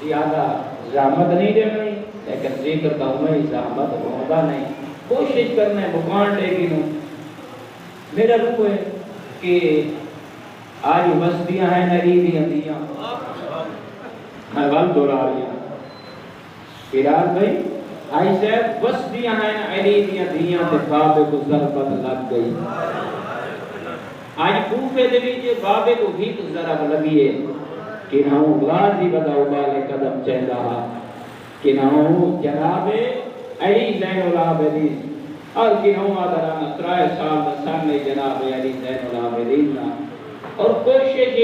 زیادہ زحمت نہیں دینا لیکن ذکر کا میں زحمت ہوگا نہیں کوشش کرنا ہے بکان لے گی نو میرا روح ہے کہ آج بستیاں ہیں نریبیاں دیاں میں غلط ہو رہا رہی ہوں فیراد بھائی آئی صاحب بستیاں ہیں نریبیاں دیاں خواب کو ضربت لگ گئی آج کوفے دے وچ بابے کو بھی ضرب لگی ہے کہ نہ غازی بدا ابالے قدم چہلا کہ نہ جناب علی زین العابدین اور کہ نہ آدھران 3 سال سامنے جناب علی زین العابدین اور کوشش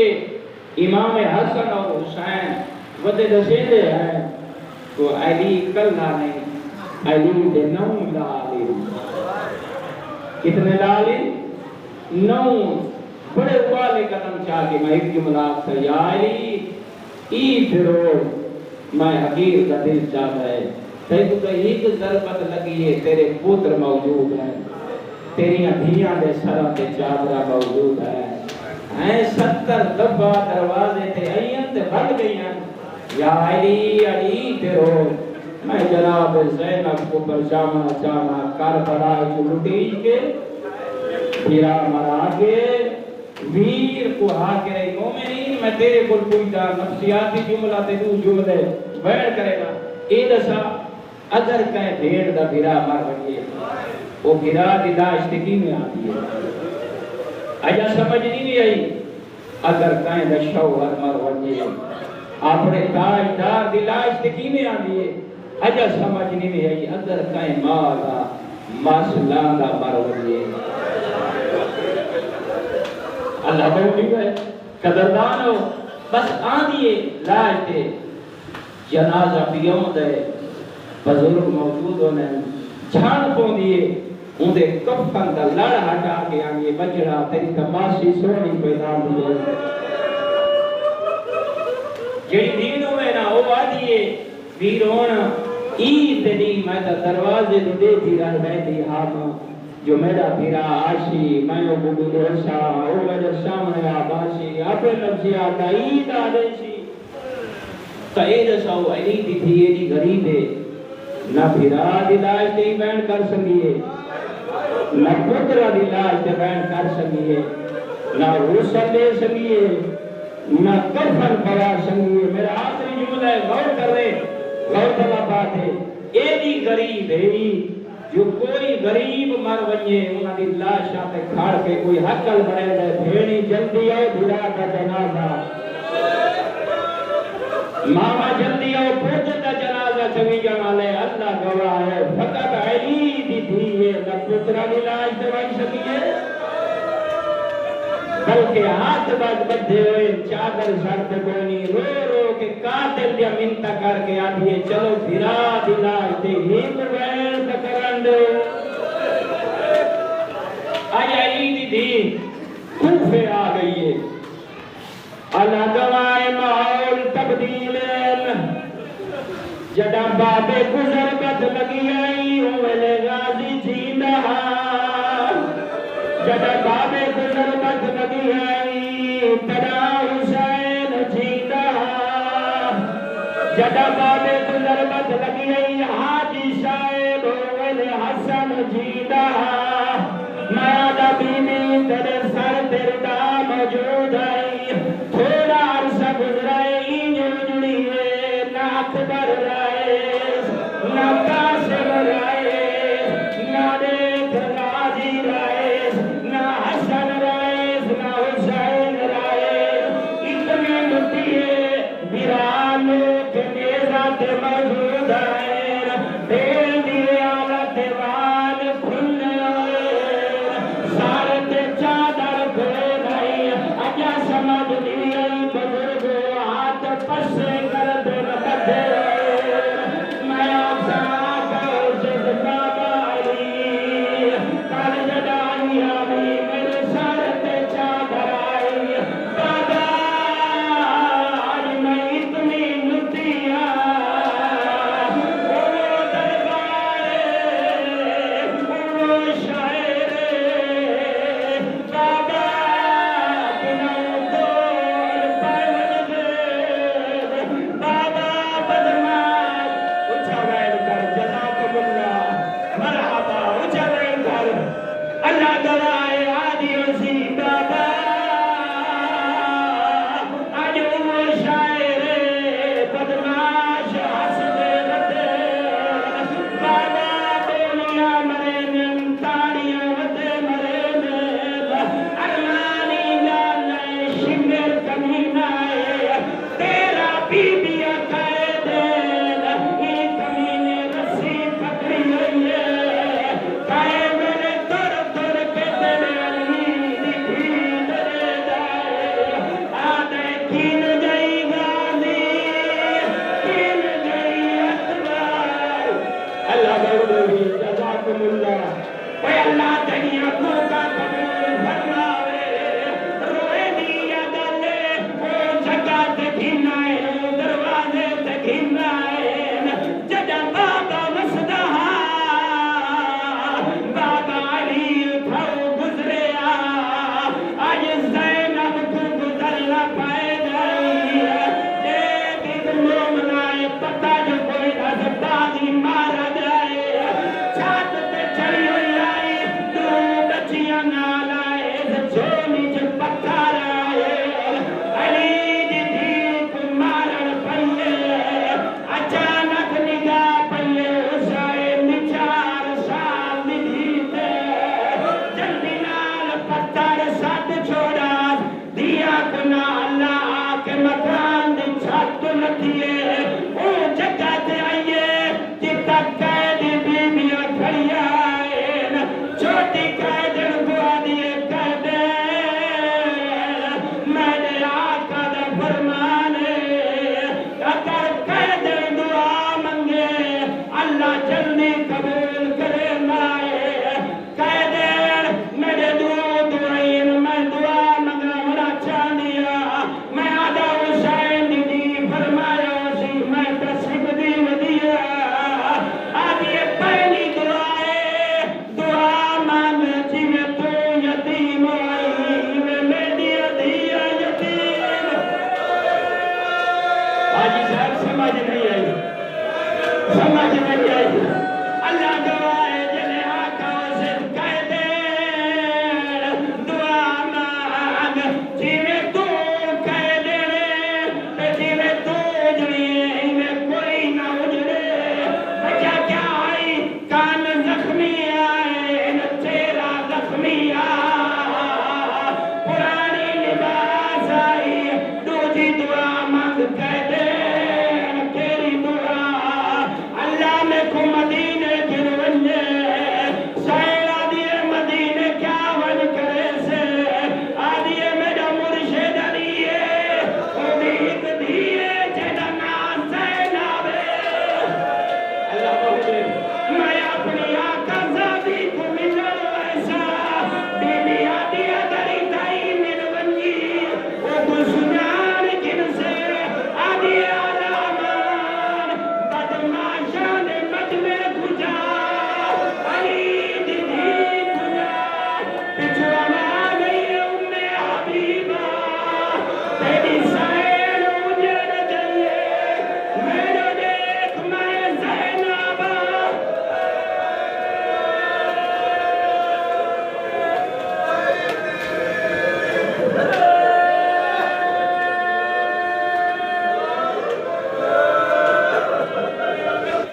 امام حسن اور حسین ودے دسیندے ہیں تو علی کلہ نہیں علی دے 9 لالی کتنے لالی 9 بڑے والے قدم چاہ کے میں ایک جملات سے یا علی ای پھرو میں حقیر کا دل چاہتا ہے تیرے کو ایک ضربت لگی ہے تیرے پوتر موجود ہیں تیری دھیاں دے سرہ تے چادرہ موجود ہے 70 دفعہ دروازے تے ایت بھگ گئی ہیں یا علی علی پھرو میں جناب زینب کو پرچامہ چاہنا کربلا جو لٹیج کے پھرا مرا کے ویر کو حاکر مومنین میں تیرے کو پوچھتا نفسیاتی جملہ تے دو جملے بیان کرے گا اے دسا اگر کہیں بھیڑ دا بھیرا مر بڑھئے وہ بھیرا دی داشت کی میں آتی ہے اجا سمجھ نہیں آئی اگر کہیں دا شوہر مر بڑھئے اپنے تاجدار دی داشت کی میں آتی ہے اجا سمجھ نہیں آئی اگر کہیں مالا مسلان دا مر بڑھئے اللہ بہت ہے قدردان ہو بس آنیے لاج دے جنازہ پیوں دے بزرگ موجود ہونے چھان پوں دیئے ان دے کفن دا لڑ ہٹا کے آنیے بجڑا تیری تماشی سونی پیدا دیئے جڑی دینوں میں نہ ہو آدیئے ویرون عید دی میں تا دروازے دے دی رہ بیٹھی آما جو میرا بھیرا آشی میں وہ بگل رشا وہ میرے سامنے آباشی اپنے نفسی آتا عید آدیشی تو اے رساو علی دی تھی یہ دی غریبے نہ بھیرا دی لاش دی بین کر سکیے نہ پترہ دی لاش دی بین کر سکیے نہ غسل دے سکیے نہ کفن پڑا سکیے میرا آخری جملہ ہے غور کر رہے غور طلع بات ہے اے دی غریب ہے جو کوئی غریب مر ونجے انہاں دی لاشاں تے کھڑ کے کوئی حقل بڑے دے بھیڑی جلدی آؤ بھیڑا کا جنازہ ماما جلدی آؤ پوچھ دا جنازہ چوی جانا لے اللہ گواہ ہے فقط علی دی تھی نہ پترہ دی لاش دے بھائی سکیے بلکہ ہاتھ باز بدھے ہوئے چادر شرط گونی رو رو کے قاتل دیا منتہ کر کے آدھیے چلو بھیرا دی لاش دے ہیم وین تکران دو آیا عید دی کوفے آ گئی ہے اللہ گوائے ماحول تبدیلیں جڑا بابے گزر بد لگی آئی ہوئے غازی جیندہ جڑا بابے گزر بد لگی آئی تڑا حسین جیندہ جڑا بابے گزر بد لگی آئی حاجی شاہد ہوئے حسن جیندہ مادا بیمی تیرے سر تیرے دا موجود آئی تھوڑا عرصہ گزرائے اینجو جڑیے نہ اکبر رائے نہ قاسم رائے نہ دیکھ غازی رائے نہ حسن رائے نہ حسین رائے اتنی مٹیے بیرانو کے نیزات موجود آئے دیر دیئے آلہ دیوان کھلنے سارے چادر کھلے نہیں اجا سمجھ لیے بزرگو ہاتھ پسے کر دے نکتے میں آسا کر جدنا بائی کر جدائی آئی میرے سارے چادر آئی دادا آج میں اتنی نتیا حاجی صاحب سمجھ نہیں آئی، سمجھ نہیں آئی، اللہ گواہ